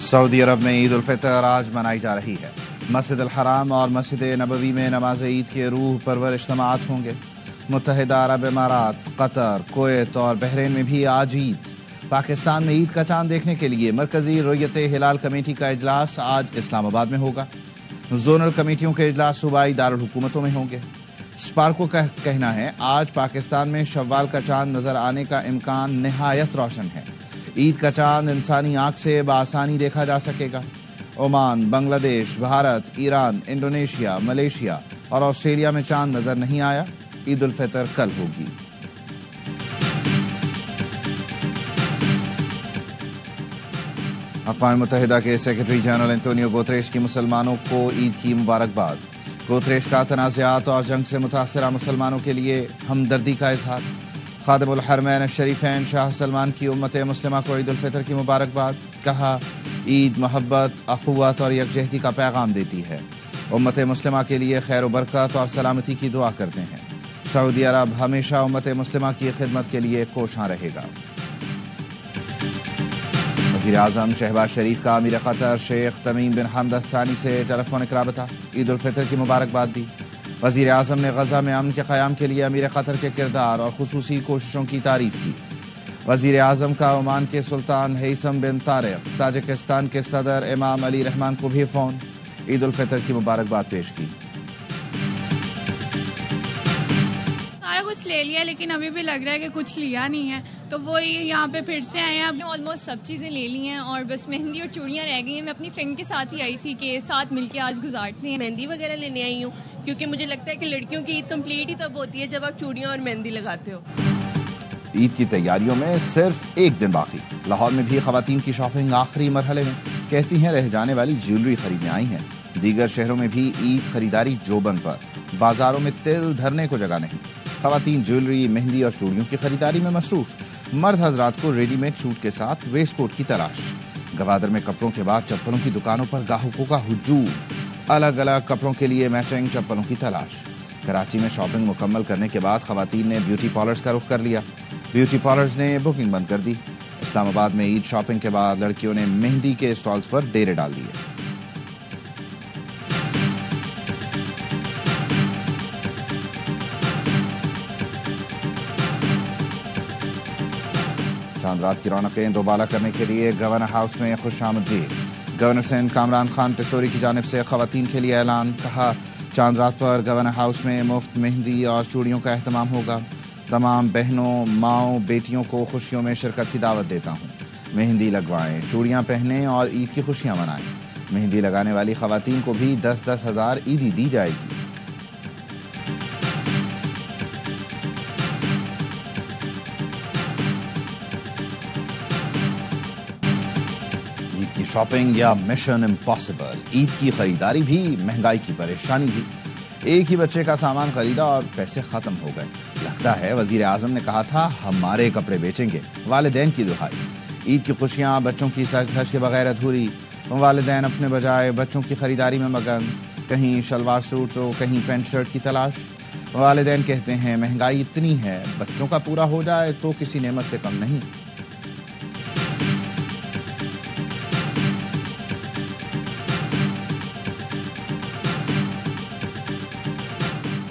سعودی عرب میں عید الفطر آج منائی جا رہی ہے۔ مسجد الحرام اور مسجد نبوی میں نماز عید کے روح پرور اجتماعات ہوں گے۔ متحدہ عرب امارات، قطر، کویت اور بحرین میں بھی آج عید۔ پاکستان میں عید کا چاند دیکھنے کے لیے مرکزی رؤیت ہلال کمیٹی کا اجلاس آج اسلام آباد میں ہوگا۔ زونل کمیٹیوں کے اجلاس صوبائی دارالحکومتوں میں ہوں گے۔ سپارکو کا کہنا ہے آج پاکستان میں شوال کا چاند نظر آنے کا امکان نہایت روشن ہے۔ عید کا چاند انسانی آنکھ سے بآسانی دیکھا جا سکے گا۔ عمان، بنگلہ دیش، بھارت، ایران، انڈونیشیا، ملیشیا اور آسٹریلیا میں چاند نظر نہیں آیا۔ عید الفطر کل ہوگی۔ اقوام متحدہ کے سیکرٹری جنرل انتونیو گوتریش کی مسلمانوں کو عید کی مبارکباد۔ گوتریش کا تنازعات اور جنگ سے متاثرہ مسلمانوں کے لیے ہمدردی کا اظہار۔ خادم الحرمین الشریفین شاہ سلمان کی امت مسلمہ کو عید الفطر کی مبارکباد۔ کہا عید محبت، اخوت اور یکجہتی کا پیغام دیتی ہے۔ امت مسلمہ کے لیے خیر و برکت اور سلامتی کی دعا کرتے ہیں۔ سعودی عرب ہمیشہ امت مسلمہ کی خدمت کے لیے کوشاں رہے گا۔ وزیر اعظم شہباز شریف کا امیر قطر شیخ تمیم بن حمد الثانی سے ٹیلی فونک رابطہ، عید الفطر کی مبارکباد دی۔ وزیر اعظم نے غزہ میں امن کے قیام کے لیے امیر قطر کے کردار اور خصوصی کوششوں کی تعریف کی۔ وزیر اعظم کا عمان کے سلطان ہیثم بن طارق، تاجکستان کے صدر امام علی رحمان کو بھی فون، عید الفطر کی مبارکباد پیش کی۔ سارا کچھ لے لیا لیکن ابھی بھی لگ رہا ہے کہ کچھ لیا نہیں ہے، تو وہی یہاں پہ پھر سے آئے ہیں۔ آلموسٹ سب چیزیں لے لی ہیں اور بس مہندی اور چوڑیاں رہ گئی ہیں۔ میں اپنی فرینڈ کے ساتھ ہی آئی تھی کہ ساتھ مل کے آج گزارتے ہیں۔ مہندی وغیرہ لینے آئی ہوں کیونکہ مجھے لگتا ہے کہ لڑکیوں کی عید کمپلیٹ ہی تب ہوتی ہے جب آپ چوڑیاں اور مہندی لگاتے ہو۔ عید کی تیاریوں میں صرف ایک دن باقی۔ لاہور میں بھی خواتین کی شاپنگ آخری مرحلے میں، کہتی ہیں رہ جانے والی جیولری خریدنے آئی ہیں۔ دیگر شہروں میں بھی عید خریداری جوبن پر، بازاروں میں تل دھرنے کو جگہ نہیں۔ خواتین جیولری، مہندی اور چوڑیوں کی خریداری میں مصروف۔ مرد حضرات کو ریڈی میڈ سوٹ کے ساتھ ویسٹ کوٹ کی تلاش۔ گوادر میں کپڑوں کے بعد چپلوں کی دکانوں پر گاہکوں کا ہجوم۔ الگ الگ کپڑوں کے لیے میچنگ چپلوں کی تلاش۔ کراچی میں شاپنگ مکمل کرنے کے بعد خواتین نے بیوٹی پارلرز کا رخ کر لیا۔ بیوٹی پارلرز نے بکنگ بند کر دی۔ اسلام آباد میں عید شاپنگ کے بعد لڑکیوں نے مہندی کے اسٹالز پر ڈیرے ڈال دیے۔ چاند رات کی رونقیں دوبالا کرنے کے لیے گورنر ہاؤس میں خوش آمدید۔ گورنر سندھ کامران خان ٹیسوری کی جانب سے خواتین کے لیے اعلان۔ کہا چاند رات پر گورنر ہاؤس میں مفت مہندی اور چوڑیوں کا اہتمام ہوگا۔ تمام بہنوں، ماؤں، بیٹیوں کو خوشیوں میں شرکت کی دعوت دیتا ہوں۔ مہندی لگوائیں، چوڑیاں پہنیں اور عید کی خوشیاں منائیں۔ مہندی لگانے والی خواتین کو بھی 10-10 ہزار عیدی دی جائے گی۔ عید کی شاپنگ یا مشن امپاسبل، عید کی خریداری بھی، مہنگائی کی پریشانی بھی۔ ایک ہی بچے کا سامان خریدا اور پیسے ختم ہو گئے۔ لگتا ہے وزیر اعظم نے کہا تھا ہمارے کپڑے بیچیں گے، والدین کی دہائی۔ عید کی خوشیاں بچوں کی سج دھج کے بغیر ادھوری۔ والدین اپنے بجائے بچوں کی خریداری میں مگن، کہیں شلوار سوٹ تو کہیں پینٹ شرٹ کی تلاش۔ والدین کہتے ہیں مہنگائی اتنی ہے، بچوں کا پورا ہو جائے تو کسی نعمت سے کم نہیں۔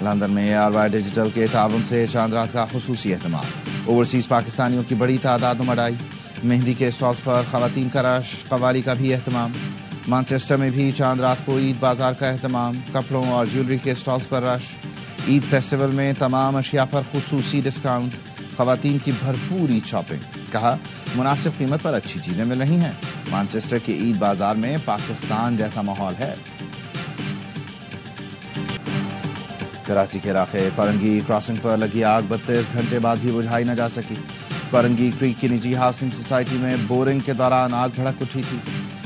لندن میں ARY ڈیجیٹل کے تعاون سے چاند رات کا خصوصی اہتمام۔ اوورسیز پاکستانیوں کی بڑی تعداد امڑ آئی۔ مہندی کے اسٹالز پر خواتین کا رش، قوالی کا بھی اہتمام۔ مانچسٹر میں بھی چاند رات کو عید بازار کا اہتمام، کپڑوں اور جیولری کے اسٹالز پر رش۔ عید فیسٹیول میں تمام اشیاء پر خصوصی ڈسکاؤنٹ، خواتین کی بھرپور عید شاپنگ۔ کہا مناسب قیمت پر اچھی چیزیں مل رہی ہیں۔ مانچسٹر کے عید بازار میں پاکستان جیسا ماحول ہے۔ کراچی کے علاقے کورنگی کراسنگ پر لگی آگ 32 گھنٹے بعد بھی بجھائی نہ جا سکی۔ کورنگی کریک کی نجی ہاؤسنگ سوسائٹی میں بورنگ کے دوران آگ بھڑک اٹھی تھی۔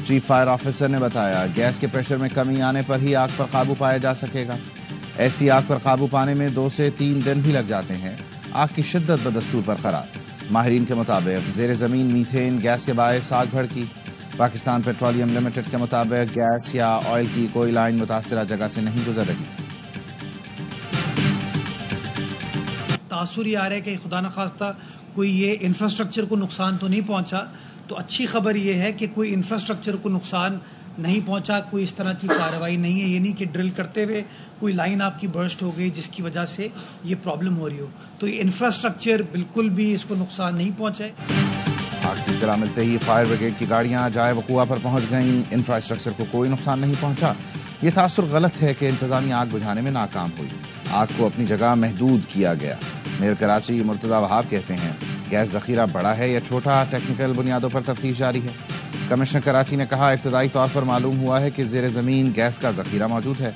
چیف فائر آفیسر نے بتایا گیس کے پریشر میں کمی آنے پر ہی آگ پر قابو پایا جا سکے گا۔ ایسی آگ پر قابو پانے میں 2 سے 3 دن بھی لگ جاتے ہیں۔ آگ کی شدت بدستور برقرار۔ ماہرین کے مطابق زیر زمین میتھین گیس کے باعث آگ بھڑکی۔ پاکستان پیٹرولیم لمیٹڈ کے مطابق گیس یا آئل کی کوئی لائن متاثرہ جگہ سے نہیں گزر رہی۔ تاثر یہ آ رہا ہے کہ خدا نخواستہ کوئی یہ انفراسٹرکچر کو نقصان تو نہیں پہنچا، تو اچھی خبر یہ ہے کہ کوئی انفراسٹرکچر کو نقصان نہیں پہنچا, کوئی اس طرح کی کارروائی نہیں ہے. یہ نہیں کہ ڈرل کرتے ہوئے کوئی لائن آپ کی برسٹ ہو گئی جس کی وجہ سے یہ پرابلم ہو رہی ہو. تو یہ انفراسٹرکچر بالکل بھی اس کو نقصان نہیں پہنچا ہے. آگ کی اطلاع ملتے ہی فائر بریگیڈ کی گاڑیاں جائے وقوع پر پہنچ گئیں. انفراسٹرکچر کو کوئی نقصان نہیں پہنچا. یہ تاثر غلط ہے کہ انتظامیہ آگ بجھانے میں ناکام ہوئی. آگ کو اپنی جگہ محدود کیا گیا. میئر کراچی مرتضی وہاب کہتے ہیں گیس ذخیرہ بڑا ہے یا چھوٹا, ٹیکنیکل بنیادوں پر تفتیش جاری ہے. کمشنر کراچی نے کہا ابتدائی طور پر معلوم ہوا ہے کہ زیر زمین گیس کا ذخیرہ موجود ہے.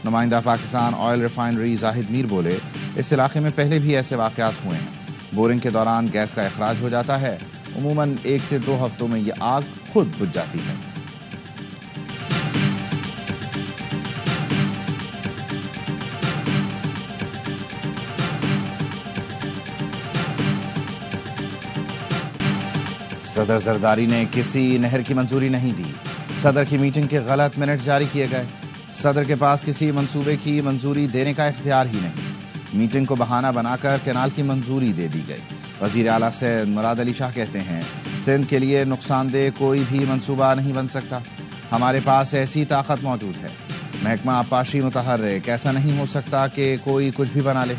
نمائندہ پاکستان آئل ریفائنری زاہد میر بولے اس علاقے میں پہلے بھی ایسے واقعات ہوئے ہیں. بورنگ کے دوران گیس کا اخراج ہو جاتا ہے. عموماً 1 سے 2 ہفتوں میں یہ آگ خود بجھ جاتی ہے. صدر زرداری نے کسی نہر کی منظوری نہیں دی. صدر کی میٹنگ کے غلط منٹ جاری کیے گئے. صدر کے پاس کسی منصوبے کی منظوری دینے کا اختیار ہی نہیں. میٹنگ کو بہانہ بنا کر کینال کی منظوری دے دی گئی. وزیر اعلیٰ سندھ مراد علی شاہ کہتے ہیں سندھ کے لیے نقصان دہ کوئی بھی منصوبہ نہیں بن سکتا. ہمارے پاس ایسی طاقت موجود ہے. محکمہ آبپاشی متحرک, ایسا نہیں ہو سکتا کہ کوئی کچھ بھی بنا لے.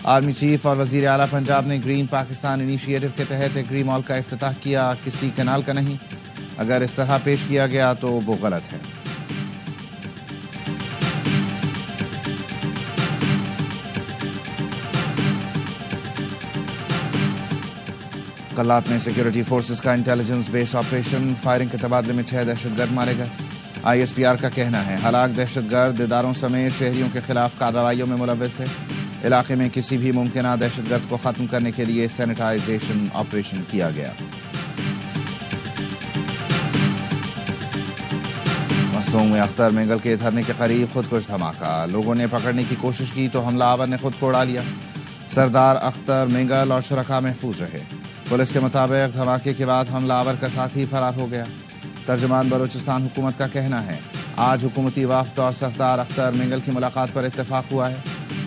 آرمی چیف اور وزیر اعلیٰ پنجاب نے گرین پاکستان انیشیٹو کے تحت ایگری مال کا افتتاح کیا, کسی کینال کا نہیں. اگر اس طرح پیش کیا گیا تو وہ غلط ہے. کلات میں سیکیورٹی فورسز کا انٹیلیجنس بیس آپریشن, فائرنگ کے تبادلے میں 6 دہشت گرد مارے گئے. ISPR کا کہنا ہے ہلاک دہشت گرد اداروں سمیت شہریوں کے خلاف کارروائیوں میں ملوث تھے. علاقے میں کسی بھی ممکنہ دہشت گرد کو ختم کرنے کے لیے سینیٹائزیشن آپریشن کیا گیا. مسوم اختر مینگل کے دھرنے کے قریب خودکش دھماکہ, لوگوں نے پکڑنے کی کوشش کی تو حملہ آور نے خود کو اڑا لیا. سردار اختر مینگل اور شرکاء محفوظ رہے. پولیس کے مطابق دھماکے کے بعد حملہ آور کا ساتھی فرار ہو گیا. ترجمان بلوچستان حکومت کا کہنا ہے آج حکومتی وفد اور سردار اختر مینگل کی ملاقات پر اتفاق ہوا ہے.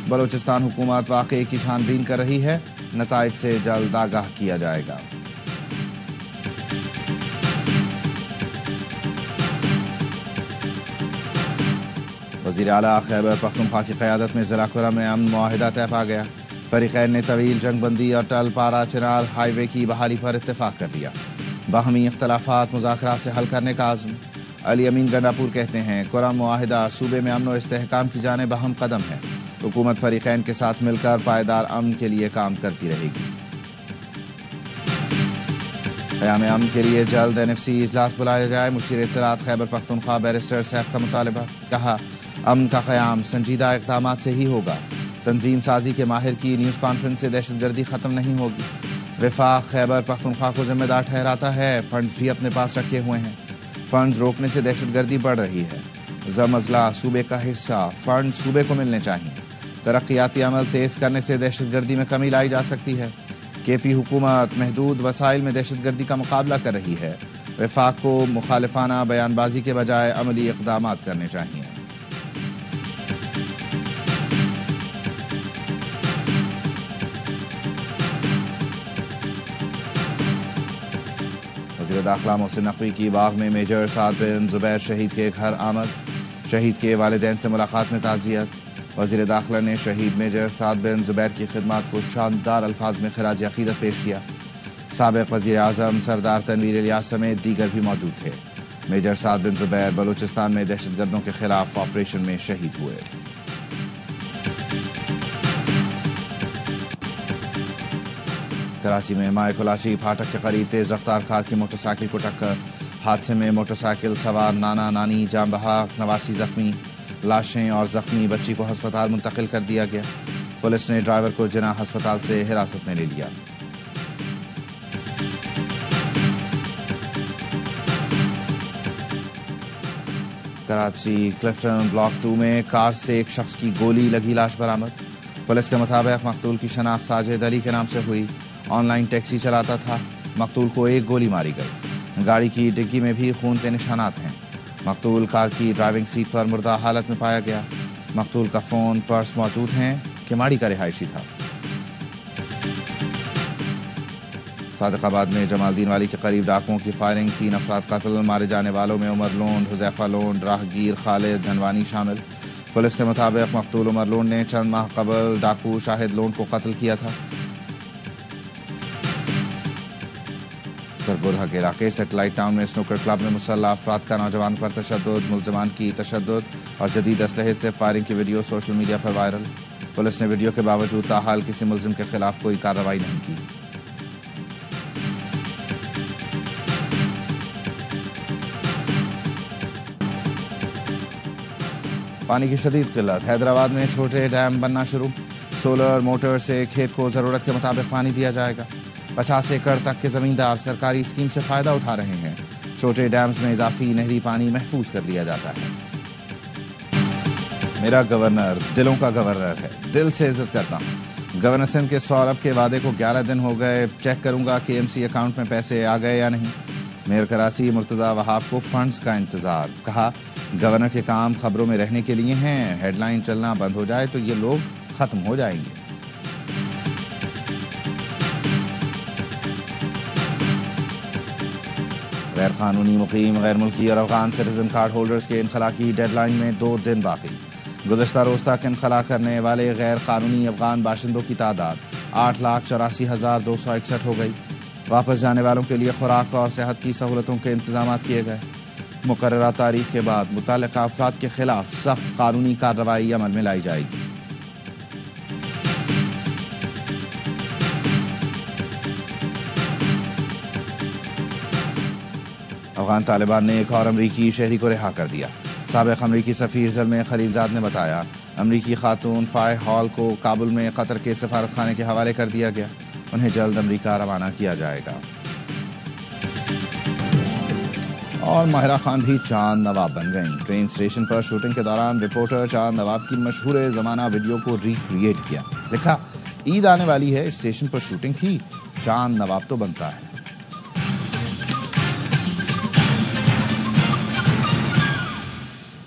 بلوچستان حکومت واقعے کی چھان بین کر رہی ہے. نتائج سے جلد آگاہ کیا جائے گا. وزیر اعلیٰ خیبر پختونخوا کی قیادت میں ضلع کرم میں امن معاہدہ طے پا گیا. فریقین نے طویل جنگ بندی اور ٹل پارا چنار ہائی وے کی بحالی پر اتفاق کر لیا. باہمی اختلافات مذاکرات سے حل کرنے کا عزم. علی امین گنڈاپور کہتے ہیں کرم معاہدہ صوبے میں امن و استحکام کی جانب اہم قدم ہے. حکومت فریقین کے ساتھ مل کر پائیدار امن کے لیے کام کرتی رہے گی. قیام امن کے لیے جلد NFC اجلاس بلایا جائے. مشیر اطلاعات خیبر پختونخوا بیرسٹر سیف کا مطالبہ. کہا امن کا قیام سنجیدہ اقدامات سے ہی ہوگا. تنظیم سازی کے ماہر کی نیوز کانفرنس سے دہشت گردی ختم نہیں ہوگی. وفاق خیبر پختونخوا کو ذمہ دار ٹھہراتا ہے. فنڈز بھی اپنے پاس رکھے ہوئے ہیں. فنڈز روکنے سے دہشت گردی بڑھ رہی ہے. زم اضلاع صوبے کا حصہ, فنڈ صوبے کو ملنے چاہیے. ترقیاتی عمل تیز کرنے سے دہشت گردی میں کمی لائی جا سکتی ہے. KP حکومت محدود وسائل میں دہشت گردی کا مقابلہ کر رہی ہے. وفاق کو مخالفانہ بیان بازی کے بجائے عملی اقدامات کرنے چاہیے. وزیر داخلہ محسن نقوی کی باغ میں میجر سعد بن زبیر شہید کے گھر آمد. شہید کے والدین سے ملاقات میں تعزیت. وزیر داخلہ نے شہید میجر سعد بن زبیر کی خدمات کو شاندار الفاظ میں خراج عقیدت پیش کیا. سابق وزیر اعظم سردار تنویر الیاس سمیت دیگر بھی موجود تھے. میجر سعد بن زبیر بلوچستان میں دہشت گردوں کے خلاف آپریشن میں شہید ہوئے. کراچی میں مائع کلاچی پھاٹک کے قریب تیز رفتار کار کی موٹر سائیکل کو ٹکر. حادثے میں موٹر سائیکل سوار نانا نانی جاں بحق, 89 زخمی. لاشیں اور زخمی بچی کو ہسپتال منتقل کر دیا گیا. پولیس نے ڈرائیور کو جناح ہسپتال سے حراست میں لے لیا. کراچی کلفٹن بلاک 2 میں کار سے ایک شخص کی گولی لگی لاش برآمد. پولیس کے مطابق مقتول کی شناخت ساجد علی کے نام سے ہوئی. آن لائن ٹیکسی چلاتا تھا. مقتول کو ایک گولی ماری گئی. گاڑی کی ڈگی میں بھی خون کے نشانات ہیں. مقتول کار کی ڈرائیونگ سیٹ پر مردہ حالت میں پایا گیا. مقتول کا فون, پرس موجود ہیں. کماڑی کا رہائشی تھا. صادق آباد میں جمال الدین والی کے قریب ڈاکوؤں کی فائرنگ، 3 افراد قتل، مارے جانے والوں میں عمر لونڈ، حذیفہ لونڈ، راہگیر خالد دھنوانی شامل۔ پولیس کے مطابق مقتول عمر لونڈ نے چند ماہ قبل ڈاکو شاہد لونڈ کو قتل کیا تھا۔ سرگودھا کے علاقے سیٹلائٹ ٹاؤن میں سنوکر کلب میں مسلح افراد کا نوجوان پر تشدد، ملزمان کی تشدد اور جدید اسلحے سے فائرنگ کی ویڈیو سوشل میڈیا پر وائرل۔ پولیس نے ویڈیو کے باوجود تاحال کسی ملزم کے خلاف کوئی کارروائی نہیں کی۔ پانی کی شدید قلت، حیدرآباد میں چھوٹے ڈیم بننا شروع، سولر موٹر سے کھیت کو ضرورت کے مطابق پانی دیا جائے گا۔ 50 ایکڑ تک کے زمیندار سرکاری اسکیم سے فائدہ اٹھا رہے ہیں۔ چھوٹے ڈیمز میں اضافی نہری پانی محفوظ کر لیا جاتا ہے۔ میرا گورنر دلوں کا گورنر ہے، دل سے عزت کرتا ہوں۔ گورنر سندھ کے سوربھ کے وعدے کو 11 دن ہو گئے، چیک کروں گا کہ ایم سی اکاؤنٹ میں پیسے آ گئے یا نہیں۔ میئر کراچی مرتضی وہاب کو فنڈز کا انتظار، کہا گورنر کے کام خبروں میں رہنے کے لیے ہیں، ہیڈ لائن چلنا بند ہو جائے تو یہ لوگ ختم ہو جائیں گے۔ غیر قانونی مقیم، غیر ملکی اور افغان سٹیزن کارڈ ہولڈرز کے انخلاء کی ڈیڈ لائن میں 2 دن باقی۔ گزشتہ روز تک انخلاء کرنے والے غیر قانونی افغان باشندوں کی تعداد 8,84,261 ہو گئی۔ واپس جانے والوں کے لیے خوراک اور صحت کی سہولتوں کے انتظامات کیے گئے۔ مقررہ تاریخ کے بعد متعلقہ افراد کے خلاف سخت قانونی کارروائی عمل میں لائی جائے گی۔ افغان طالبان نے ایک اور امریکی شہری کو رہا کر دیا۔ سابق امریکی سفیر زلمے خلیلزاد نے بتایا امریکی خاتون فائے ہال کو کابل میں قطر کے سفارت خانے کے حوالے کر دیا گیا، انہیں جلد امریکہ روانہ کیا جائے گا۔ اور ماہرہ خان بھی چاند نواب بن گئیں، ٹرین اسٹیشن پر شوٹنگ کے دوران رپورٹر چاند نواب کی مشہور زمانہ ویڈیو کو ریکریٹ کیا، لکھا عید آنے والی ہے، اسٹیشن پر شوٹنگ تھی، چاند نواب تو بنتا ہے۔